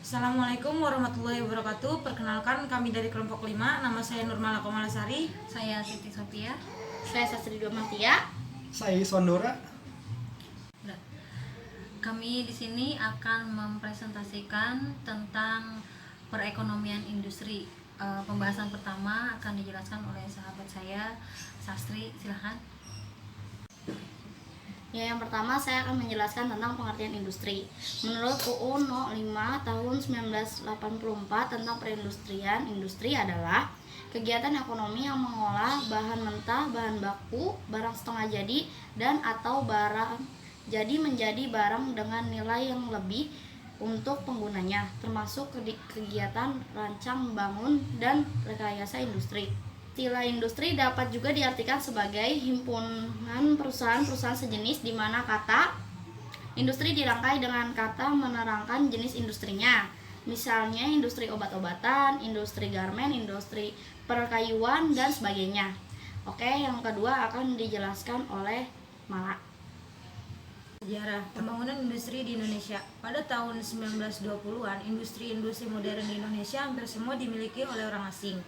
Assalamualaikum warahmatullahi wabarakatuh. Perkenalkan, kami dari kelompok 5. Nama saya Nurmala Komalasari. Saya Siti Sofia. Saya Sastri Domatia. Saya Sondora. Kami di sini akan mempresentasikan tentang perekonomian industri. Pembahasan pertama akan dijelaskan oleh sahabat saya, Sastri. Silahkan. Ya, yang pertama saya akan menjelaskan tentang pengertian industri. Menurut UU No 5 tahun 1984 tentang perindustrian, industri adalah kegiatan ekonomi yang mengolah bahan mentah, bahan baku, barang setengah jadi, dan atau barang jadi menjadi barang dengan nilai yang lebih untuk penggunanya, termasuk kegiatan rancang, bangun, dan rekayasa industri. Istilah industri dapat juga diartikan sebagai himpunan perusahaan-perusahaan sejenis di mana kata industri dirangkai dengan kata menerangkan jenis industrinya. Misalnya industri obat-obatan, industri garmen, industri perkayuan, dan sebagainya. Oke, yang kedua akan dijelaskan oleh Mala. Sejarah pembangunan industri di Indonesia. Pada tahun 1920-an, industri-industri modern di Indonesia hampir semua dimiliki oleh orang asing.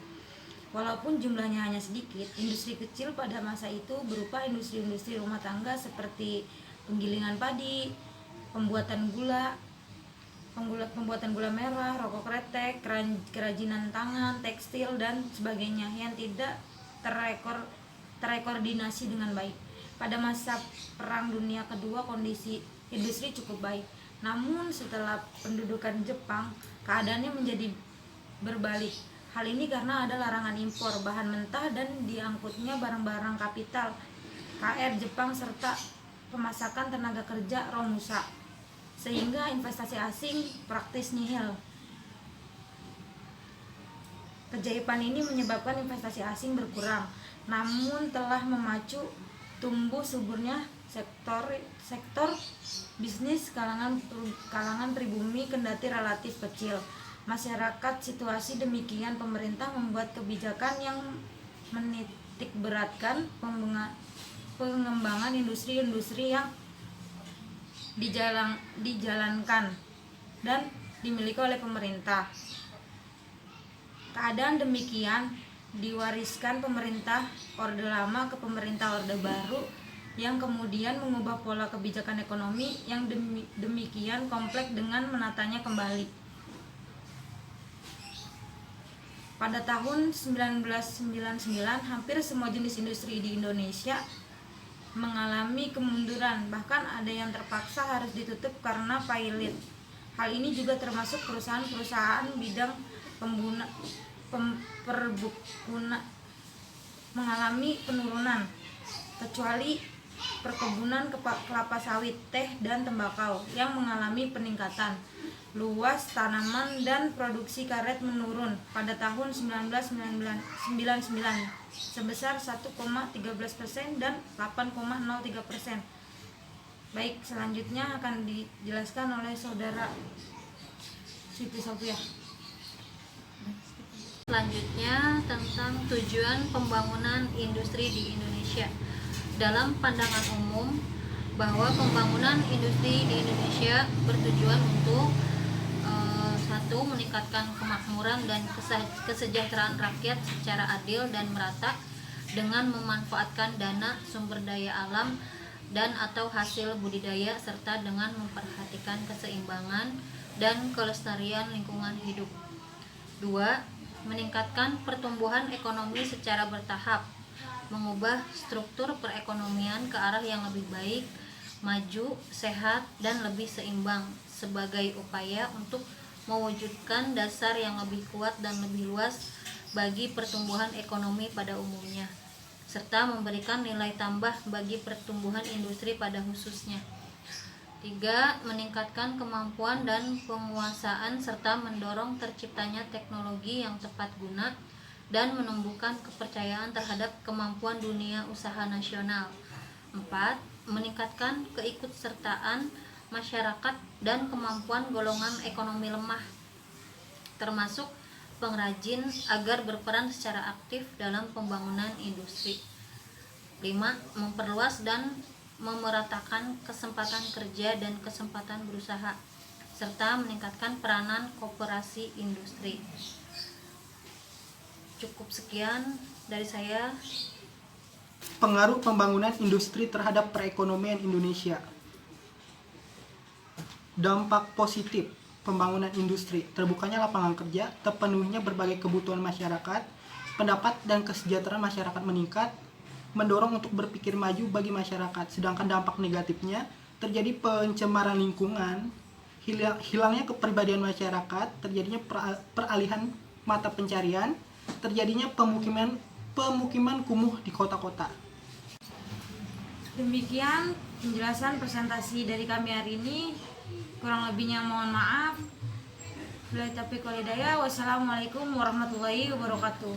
Walaupun jumlahnya hanya sedikit, industri kecil pada masa itu berupa industri-industri rumah tangga seperti penggilingan padi, pembuatan gula merah, rokok kretek, kerajinan tangan, tekstil, dan sebagainya yang tidak terkoordinasi dengan baik. Pada masa Perang Dunia Kedua, kondisi industri cukup baik. Namun setelah pendudukan Jepang, keadaannya menjadi berbalik. Hal ini karena ada larangan impor bahan mentah dan diangkutnya barang-barang kapital KR Jepang serta pemasakan tenaga kerja Romusa, sehingga investasi asing praktis nihil. Keajaiban ini menyebabkan investasi asing berkurang, namun telah memacu tumbuh suburnya sektor bisnis kalangan pribumi kendati relatif kecil. Masyarakat situasi demikian, pemerintah membuat kebijakan yang menitik beratkan pengembangan industri-industri yang dijalankan dan dimiliki oleh pemerintah. Keadaan demikian diwariskan pemerintah Orde Lama ke pemerintah Orde Baru yang kemudian mengubah pola kebijakan ekonomi yang demikian kompleks dengan menatanya kembali. Pada tahun 1999, hampir semua jenis industri di Indonesia mengalami kemunduran, bahkan ada yang terpaksa harus ditutup karena pailit. Hal ini juga termasuk perusahaan-perusahaan bidang perkebunan mengalami penurunan, kecuali perkebunan kelapa sawit, teh, dan tembakau yang mengalami peningkatan. Luas tanaman dan produksi karet menurun pada tahun 1999 sebesar 1,13% dan 8,03%. Baik, selanjutnya akan dijelaskan oleh saudara Siti Sofia. Selanjutnya tentang tujuan pembangunan industri di Indonesia. Dalam pandangan umum bahwa pembangunan industri di Indonesia bertujuan untuk satu, meningkatkan kemakmuran dan kesejahteraan rakyat secara adil dan merata dengan memanfaatkan dana sumber daya alam dan atau hasil budidaya serta dengan memperhatikan keseimbangan dan kelestarian lingkungan hidup. 2. Meningkatkan pertumbuhan ekonomi secara bertahap, mengubah struktur perekonomian ke arah yang lebih baik, maju, sehat, dan lebih seimbang sebagai upaya untuk mewujudkan dasar yang lebih kuat dan lebih luas bagi pertumbuhan ekonomi pada umumnya, serta memberikan nilai tambah bagi pertumbuhan industri pada khususnya. 3. Meningkatkan kemampuan dan penguasaan serta mendorong terciptanya teknologi yang tepat guna dan menumbuhkan kepercayaan terhadap kemampuan dunia usaha nasional. 4. Meningkatkan keikutsertaan masyarakat dan kemampuan golongan ekonomi lemah, termasuk pengrajin, agar berperan secara aktif dalam pembangunan industri. 5. Memperluas dan memeratakan kesempatan kerja dan kesempatan berusaha, serta meningkatkan peranan koperasi industri. Cukup sekian dari saya. Pengaruh pembangunan industri terhadap perekonomian Indonesia. Dampak positif pembangunan industri: terbukanya lapangan kerja, terpenuhinya berbagai kebutuhan masyarakat, pendapat dan kesejahteraan masyarakat meningkat, mendorong untuk berpikir maju bagi masyarakat. Sedangkan dampak negatifnya, terjadi pencemaran lingkungan, hilangnya kepribadian masyarakat, terjadinya peralihan mata pencarian, terjadinya pemukiman kumuh di kota-kota. Demikian penjelasan presentasi dari kami hari ini. Kurang lebihnya mohon maaf. Wassalamualaikum warahmatullahi wabarakatuh.